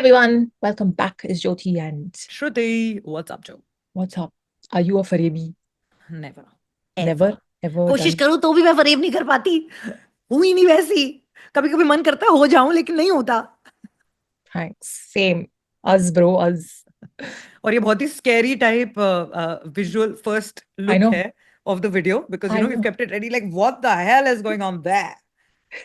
everyone, welcome back. It's Jyoti and Shruti, what's up, Joe? what's up? Are you a Farebi? Never. Never, ever कोशिश done? करूं तो भी मैं फरेब नहीं कर पाती, हूं ही नहीं वैसी। कभी कभी मन करता है हो जाऊं, लेकिन नहीं होता। Thanks. Same. Us, bro, us. और ये बहुत ही scary type visual first I look know. है of the video, because I we've know. kept it ready like what the hell is going on there?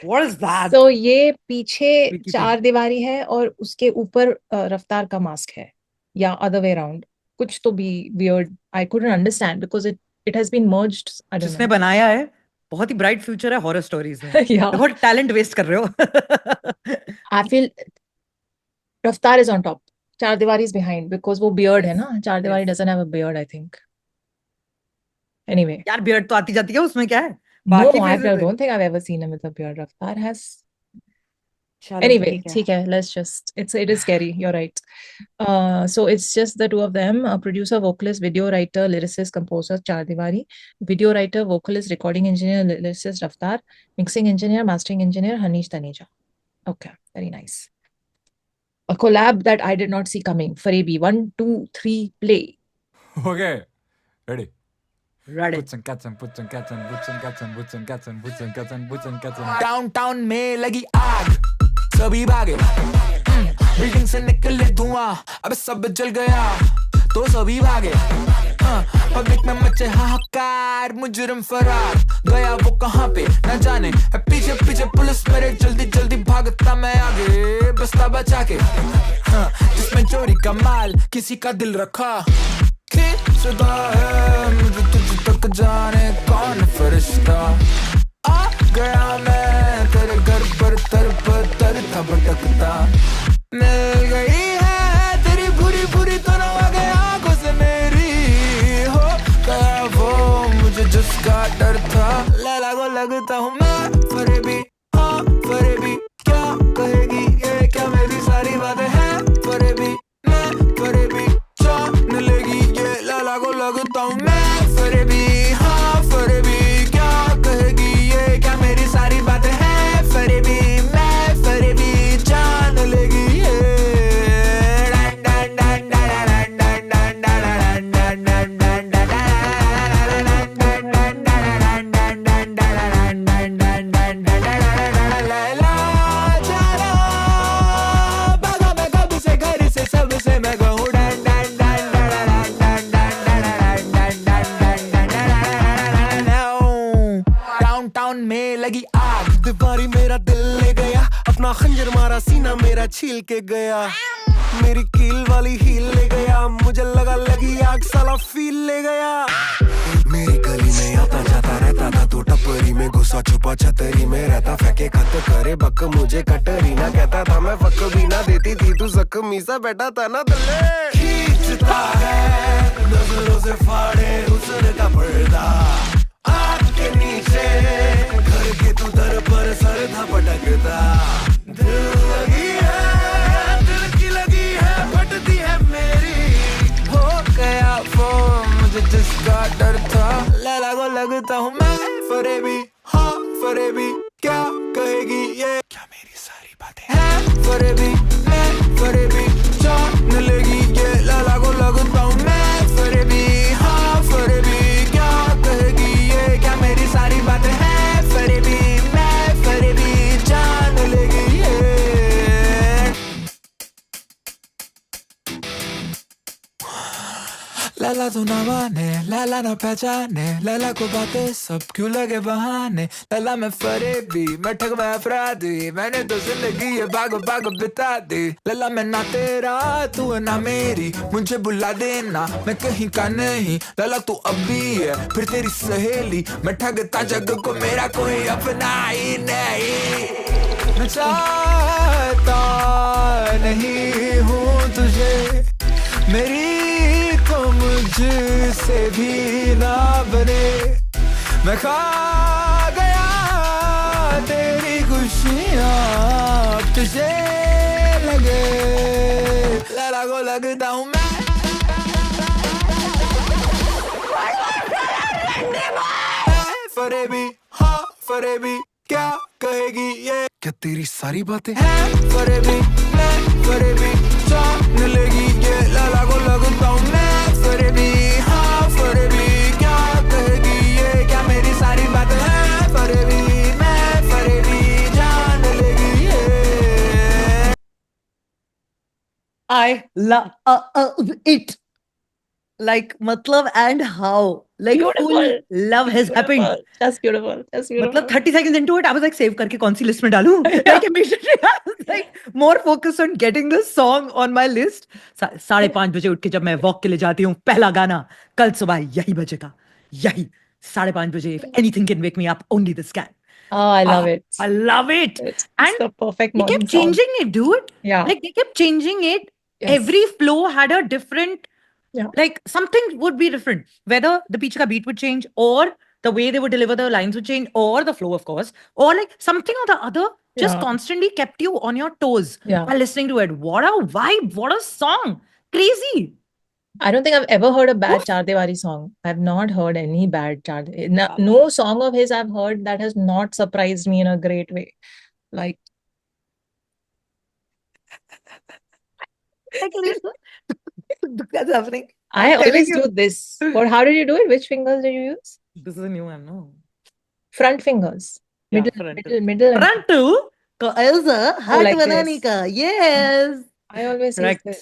What is that? So ये पीछे Wiki चार दीवारी है और उसके ऊपर रफ्तार का मास्क है या other way around. कुछ तो भी weird. I couldn't understand because it has been merged. I don't जिसने know. बनाया है बहुत ही ब्राइट फ्यूचर है हॉरर स्टोरीज में। Yeah. बहुत टैलेंट वेस्ट कर रहे हो। I feel रफ्तार is on top. चार दीवारी is behind because वो beard है ना. चार दीवारी doesn't have a beard, I think. Anyway. यार बियर्ड तो आती जाती है, उसमें क्या है? No, बाकी I faces don't think I've ever seen him with a beard. Raftar has. चलो Anyway, ठीक है। ठीक है, let's just. It is scary. You're right. So it's just the two of them: producer, vocalist, video writer, lyricist, composer, Char Diwari, video writer, vocalist, recording engineer, lyricist, Raftar, mixing engineer, mastering engineer, Hanish Taneja. Okay, very nice. A collab that I did not see coming. Farebi, 1, 2, 3, play. Okay, ready. Ready. Puts and cats and puts and cats and puts and cats and puts and cats and puts and cats and puts and cats and Downtown में लगी आग, सभी भागे, building से निकले धुआं, अब सब जल गया, तो सभी भागे, पब्लिक में मचे हाहाकार, मुजरिम फरार, गया वो कहाँ पे न जाने, पीछे पीछे पुलिस मेरे, जल्दी जल्दी भागता मैं आगे, बस्ता बचा के, जिसमें चोरी का माल, किसी का दिल रखा, खींचता है मुझे तुझ तक, जाने कौन फरिश्ता, आ गया मैं तेरे घर पर तरता भटकता, मिल गई है तेरी बुरी बुरी तरह आगे आंखों से मेरी, हो गया वो मुझे जिसका डर था, लैला को लगता हूँ मैं फरेबी, हाँ फरेबी, क्या कहेगी ये, क्या मेरी सारी बातें हैं फरेबी, मैं फरेबी, जान लेगी ये, लैला को लगता हूँ मैं फरेबी, हाँ फरेबी, क्या कहेगी ये, क्या मेरी सारी बातें हैं फरेबी, मैं फरेबी, जान लेगी ये। डाउनटाउन में लगी आग, दीवारी मेरा दिल ले गया, अपना खंजर मारा सीना मेरा छील के गया, मेरी कील वाली हील ले गया, मुझे लगा लगी आग, साला फील ले गया, मेरी गली में आता जाता रहता था, तो टपरी में घुसा छुपा छतरी में रहता, फेंके खत करे बक, मुझे कटरी ना कहता था, मैं फक भी ना देती थी, तू जख्मी सा बैठा था ना दिले, खींचता है नजरों से फाड़े हुस्न का पर्दा, आग के नीचे घर के तू दर पर सर था पटकता, दिल लगी है दिल की लगी है, फटती है मेरी, हो गया वो मुझे जिसका डर था, लैला को लगता हूँ मैं फरेबी, हाँ फरेबी, क्या कहेगी ये, क्या मेरी सारी बातें हैं फरेबी, मैं फरेबी, जान लेगी ये, लैला को लगता हूँ मैं फरेबी, हाँ फरेबी, क्या कहेगी ये, क्या मेरी सारी बातें हैं फरेबी, मैं फरेबी, जान लेगी ये। लैला तो ना माने, लैला ना पहचाने, लैला को बातें सब क्यों लगे बहाने, लैला मैं फरेबी, मैं ठग मैं अपराधी, मैंने तो जिंदगी ये भागो भागो बिता दी, लैला मैं ना तेरा तू है ना मेरी, मुझे बुला देना मैं कहीं का नहीं, लैला तू अभी है फिर तेरी सहेली, मैं ठगता जग को मेरा कोई अपना ही नहीं, मैं चाहता नहीं हूँ तुझे, मेरी तो मुझसे भी ना बने, मैं खा गया तेरी खुशियाँ तुझे लगे, लैला को लगता हूँ मैं फरेबी, हाँ फरेबी, क्या कहेगी ये, क्या तेरी सारी बातें हैं फरेबी, मैं फरेबी जान लेगी ये लाला को लगता हूँ मैं फरेबी हाँ फरेबी क्या कहेगी ये क्या मेरी सारी बातें हैं फरेबी मैं फरेबी जान लेगी ये I love it. Like matlab and how. Like Beautiful. full love has happened. Beautiful. That's beautiful. That's beautiful. मतलब 30 seconds into it, I was like, save करके कौन सी list में डालूं? Like immediately, I was like more focused on getting the song on my list. 5:30 बजे उठ के जब मैं walk के लिए जाती हूँ, पहला गाना कल सुबह यही बजेगा, यही 5:30 बजे. If anything can wake me up, only this can. Oh, I love it. I love it. It's And the perfect they morning kept song. changing it, dude. Yeah. Like they kept changing it. Yes. Every flow had a different, Yeah. like something would be different. Whether the beach ka beat would change, or the way they would deliver the lines would change, or the flow, of course, or like something or the other just Yeah. constantly kept you on your toes Yeah. while listening to it. What a vibe! What a song! Crazy. I don't think I've ever heard a bad Char Diwali song. I've not heard any bad Char. No song of his I've heard that has not surprised me in a great way. Like, That's happening. I I'm telling always you. do this. What? How did you do it? Which fingers did you use? This is a new one, no? Front fingers. Yeah, Middle, front. middle. and- Front to ऐसा हाथ like बनाने this. का. Yes. I always use Correct. this.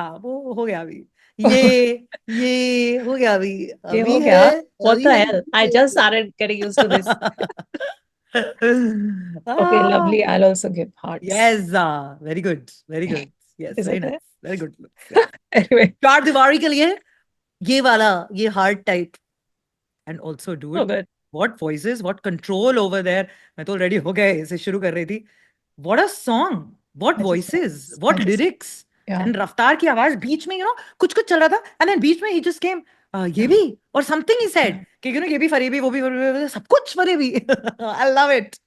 हाँ वो हो गया अभी. ये हो गया अभी. ये अभी हो गया? है. What अभी the है. hell? I just started getting used to this. Okay, lovely. I'll also give hearts. Yes, very good. Very good. Yes, Is very it nice. there? Very good. Yeah. Anyway, चार दीवारी के लिए ये वाला ये heart type. And also, dude, so good. what voices, what control over there. मैं तो ready हो गया इसे शुरू कर रही थी. What a song. What I just voices. was- What I just- lyrics. Yeah. And रफ्तार की आवाज बीच में कुछ कुछ चल रहा था. And then बीच में he just came. ये भी or something he said कि ये भी फरेबी वो भी फरेबी सब कुछ फरेबी. I love it.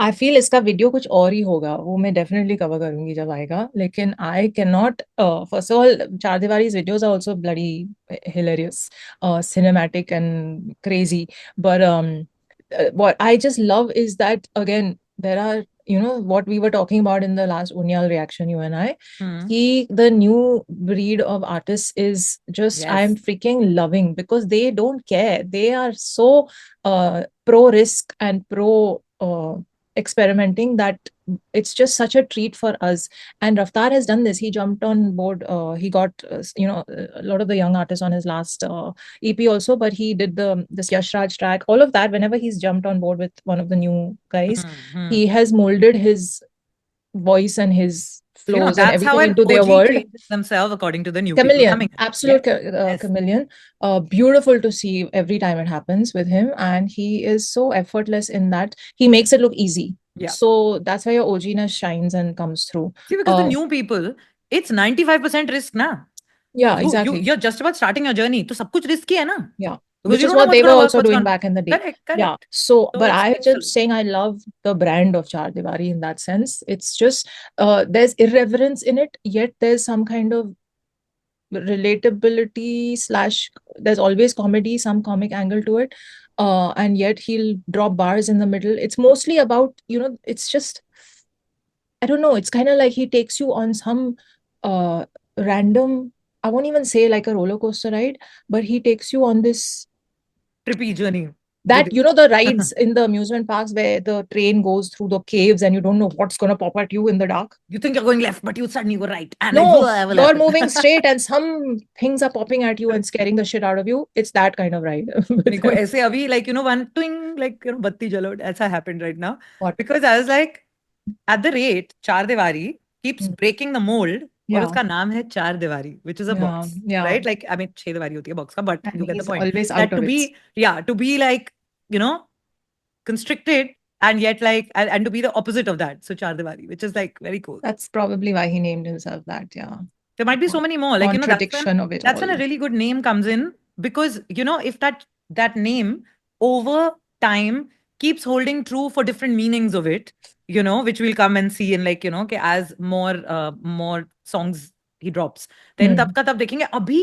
I feel इसका वीडियो कुछ और ही होगा वो मैं डेफिनेटली कवर करूंगी जब आएगा लेकिन I cannot first of all चार दीवारी's videos are also bloody hilarious cinematic and crazy but what I just love is that again there are what we were talking about in the last Unyal reaction you and I the new breed of artists is just Yes. I'm freaking loving because they don't care they are so pro risk and pro experimenting that it's just such a treat for us and Raftaar has done this he jumped on board he got a lot of the young artists on his last EP also but he did this Yash Raj track all of that whenever he's jumped on board with one of the new guys he has molded his voice and his flows and that's how everything an into their OG world changes themselves according to the new people chameleon coming. absolute Yes. chameleon beautiful to see every time it happens with him and he is so effortless in that he makes it look easy Yeah. so that's why your OG-ness shines and comes through See, because the new people, it's 95% risk, na? yeah exactly You're just about starting your journey. तो सब कुछ risky है ना? Yeah. Because which you is don't know what they what's were gonna work, also what's doing gonna- back in the day Correct. yeah so but I it's just saying I love the brand of Char Diwali in that sense it's just there's irreverence in it yet there's some kind of relatability / there's always comedy some comic angle to it and yet he'll drop bars in the middle it's mostly about it's just I don't know it's kind of like he takes you on some random I won't even say like a roller coaster ride but he takes you on this Trippy journey. that the rides in the amusement parks where the train goes through the caves and you don't know what's going to pop at you in the dark You think you're going left, but you suddenly go right. And no like, whatever you're happened. moving straight and some things are popping at you and scaring the shit out of you it's that kind of ride मेरे को ऐसे अभी like one twing like बत्ती जलो ऐसा happened right now. What? Because I was like at the rate चार दीवारी keeps breaking the mold और Yeah. उसका नाम है चार दीवारी which is a box yeah right like I mean छह दीवारी होती है box का but and you get the he's point always that out of it to be like constricted and yet like and to be the opposite of that so चार दीवारी which is like very cool. that's probably why he named himself that yeah There might be so many more like contradiction of it that's when all. a really good name comes in because if that name over time keeps holding true for different meanings of it which we'll come and see in like as more songs he drops then तब का तब देखेंगे अभी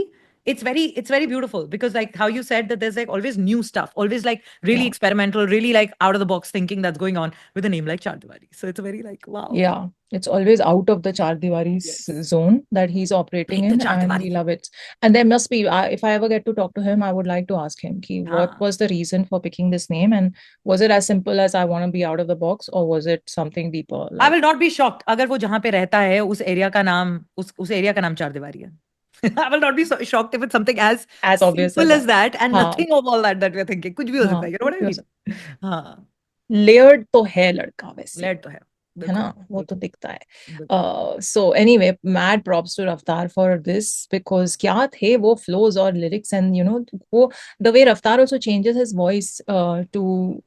it's very beautiful because like how you said that there's like always new stuff, always like really Yeah. experimental, really like out of the box thinking that's going on with a name like Char Diwali. So it's a very like wow. Yeah, it's always out of the Char Diwari's Yes. zone that he's operating Break the in, Char and Diwari. we love it. And there must be, if I ever get to talk to him, I would like to ask him, what हाँ. was the reason for picking this name, and was it as simple as I want to be out of the box, or was it something deeper? I will not be shocked अगर वो जहाँ पे रहता है उस area का नाम उस एरिया का नाम चार दीवारी है. I will not be so shocked if it's something as obvious simple as as that and हाँ. nothing of all that we're thinking. कुछ भी हो सकता है. You know what I कुछ mean? हाँ. Layered तो है लड़का वैसे, Layered तो है. है ना, वो तो दिखता है. बिल्कुल. So anyway, mad props to Raftaar for this, because क्या थे वो flows और lyrics, and you know वो the way Raftaar also changes his voice to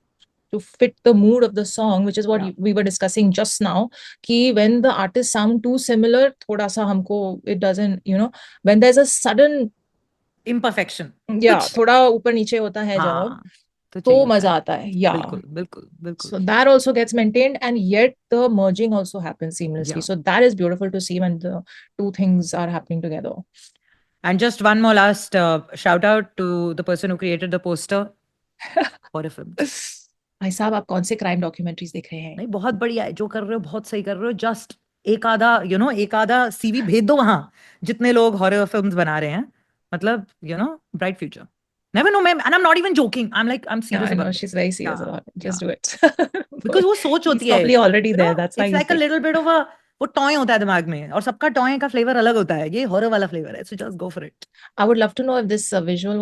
fit the mood of the song, which is what Yeah. we were discussing just now, कि when the artists sound too similar, थोड़ा सा हमको it doesn't, you know, when there's a sudden Imperfection. yeah, कुछ थोड़ा ऊपर नीचे होता है जब, हाँ. तो तो चाहिए मजा होता आता है. Yeah. बिल्कुल बिल्कुल बिल्कुल. So that also gets maintained, and yet the merging also happens seamlessly. Yeah. So that is beautiful to see when the two things are happening together. And just one more last shout out to the person who created the poster for a film. भाई साहब, आप कौन से crime documentaries देख रहे हैं? नहीं बहुत बढ़िया है जो कर रहे हो, बहुत सही कर रहे हो. जस्ट एक आधा एक आधा सीवी भेज दो वहां जितने लोग हॉरर फिल्म्स बना रहे हैं. मतलब bright future. Never know, ma'am. And I'm not even joking. I'm Yeah, serious I know about it. she's very serious Yeah, about it. Just yeah. do it. Because वो सोच He's होती है. probably already there. That's why It's he's like a like, little bit of a वो toy होता है दिमाग में और सबका टॉय का फ्लेवर अलग होता है. ये हॉरर वाला फ्लेवर है. So just go for it. I would love to know if this visual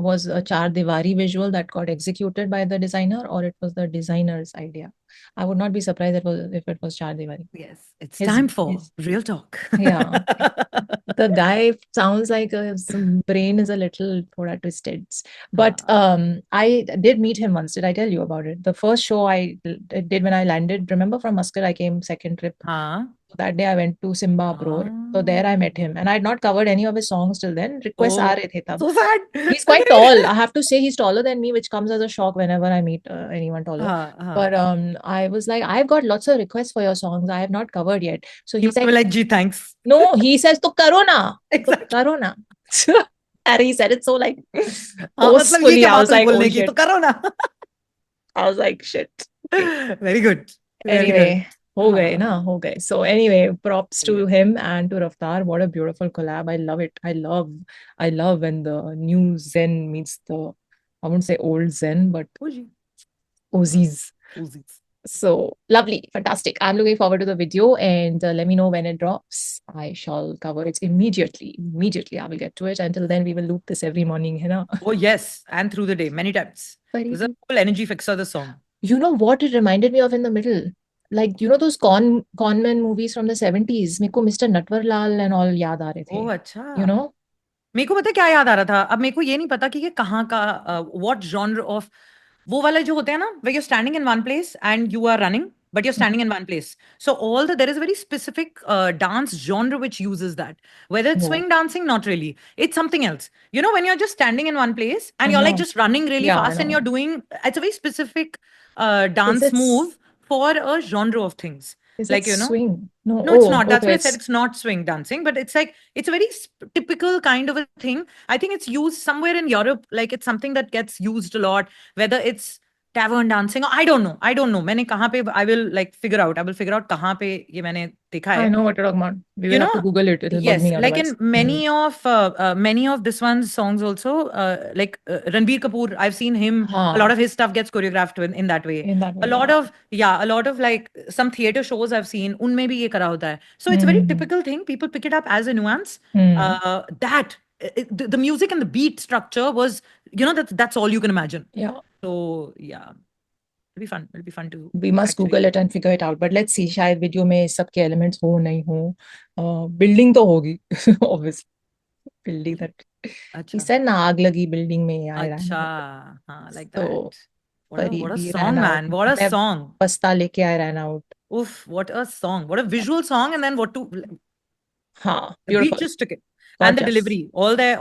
was a Char Diwari visual that got executed by the designer, or it was the designer's idea. I would not be surprised if it was Char Diwari. Yes, it's His- time for his- real talk. Yeah. The guy sounds like his brain is a little thoda twisted. But I did meet him once. Did I tell you about it? The first show I did when I landed, remember from Muscat, I came second trip. हाँ. That day I went to Simba Uproar. So there I met him, and I had not covered any of his songs till then. Requests Oh, aa rahe the tab. So sad. He's quite tall. I have to say he's taller than me, which comes as a shock whenever I meet anyone taller. But I was like, I've got lots of requests for your songs I have not covered yet. So He he's was like, gee, thanks. no, he says, to karo na. Exactly. To karo na. And he said it so like मतलब ये forcefully. क्या I बात was हुई like, बोलने oh की, shit. तो करो ना. I was like, shit. Very good. Very good. Anyway, ho gaye na, ho gaye. So anyway, props to Yeah. him and to Raftaar. What a beautiful collab. I love it. I love when the new Zen meets the, I wouldn't say old Zen, but Oh, gee. Aussies. Uzis. So lovely, fantastic. I'm looking forward to the video, and let me know when it drops. I shall cover it immediately. Immediately, I will get to it. Until then, we will loop this every morning, you know. Oh, yes. And through the day, many times. There's a full energy fixer, the song. You know what it reminded me of in the middle? Like, you know those conman movies from the 70s? मेरे को Mr. Natwarlal and all याद आ रहे थे. Oh, अच्छा. You know? मेरे को पता है क्या याद आ रहा था. अब मेरे को ये नहीं पता कि ये कहाँ का what genre of वो वाला जो होते हैं ना, where you're standing in one place and you are running, but you're standing in one place. So there is a very specific dance genre which uses that. Whether it's Oh. swing dancing, not really. It's something else. You know, when you're just standing in one place and I you're like know. just running really Yeah, I fast and know. you're doing, it's a very specific dance it move for a genre of things. Is Like, it you know, swing? No, no, it's not. That's okay, why I said it's not swing dancing, but it's like, it's a very typical kind of a thing. I think it's used somewhere in Europe. Like it's something that gets used a lot, whether it's tavern dancing. I don't know. मैंने कहाँ पे, I will figure out कहाँ पे ये मैंने देखा है. I know what you're talking about. We will have to Google it. It'll bug Yes, me like otherwise. in many of this one's songs also, like Ranbir Kapoor, I've seen him, a lot of his stuff gets choreographed in that way. In that way, a lot of like some theater shows I've seen, उनमें भी ये करा होता है. So it's a very typical thing. People pick it up as a nuance. The music and the beat structure was, that's all you can imagine. Yeah. So yeah, it'll be fun. It'll be fun to. We must Google it and figure it out. But let's see, शायद video में सब के elements हो नहीं हो. Building तो होगी, obviously. Building that. He said ना आग लगी building में. अच्छा, हाँ, like that. So, What a he song, ran man. out. What a मैं song. पछता लेके I ran out. Oof, what a song. What a visual song. And then हाँ, the beautiful. beat just took it. And the Gorgeous. delivery. All their,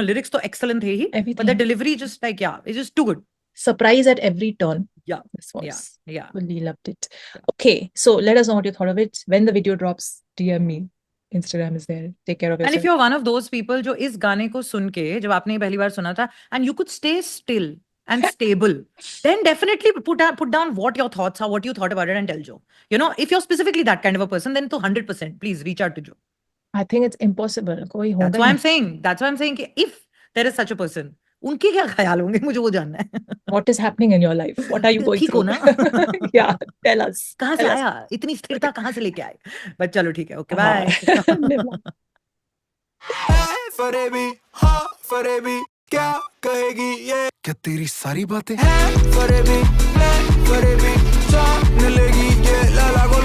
lyrics तो excellent थे ही. But the Everything. delivery just like, yeah, it's just too good. Surprise at every turn. Yeah. This was. Yeah. Really loved it. Okay, so let us know what you thought of it. When the video drops, DM me. Instagram is there. Take care of And if yourself. you're one of those people जो इस गाने को सुन के जब आपने ये पहली बार सुना था and you could stay still and stable, then definitely put down what your thoughts are, what you thought about it, and tell Joe. You know, if you're specifically that kind of a person, then to 100%, please reach out to Joe. I think it's impossible. कोई होगा That's he why I'm नहीं. saying. That's why I'm saying कि if there is such a person, उनके क्या ख्याल होंगे मुझे वो जानना है. What is happening in your life? What are you going ठीक हो through? ना? Yeah, tell us. कहाँ से Tell us. आया? इतनी स्थिरता कहाँ से लेके आए? But चलो ठीक है. Okay, हाँ. bye. फरेबी हाँ फरेबी क्या कहेगी ये क्या तेरी सारी बातें हैं फरेबी जान लेगी ये लाला को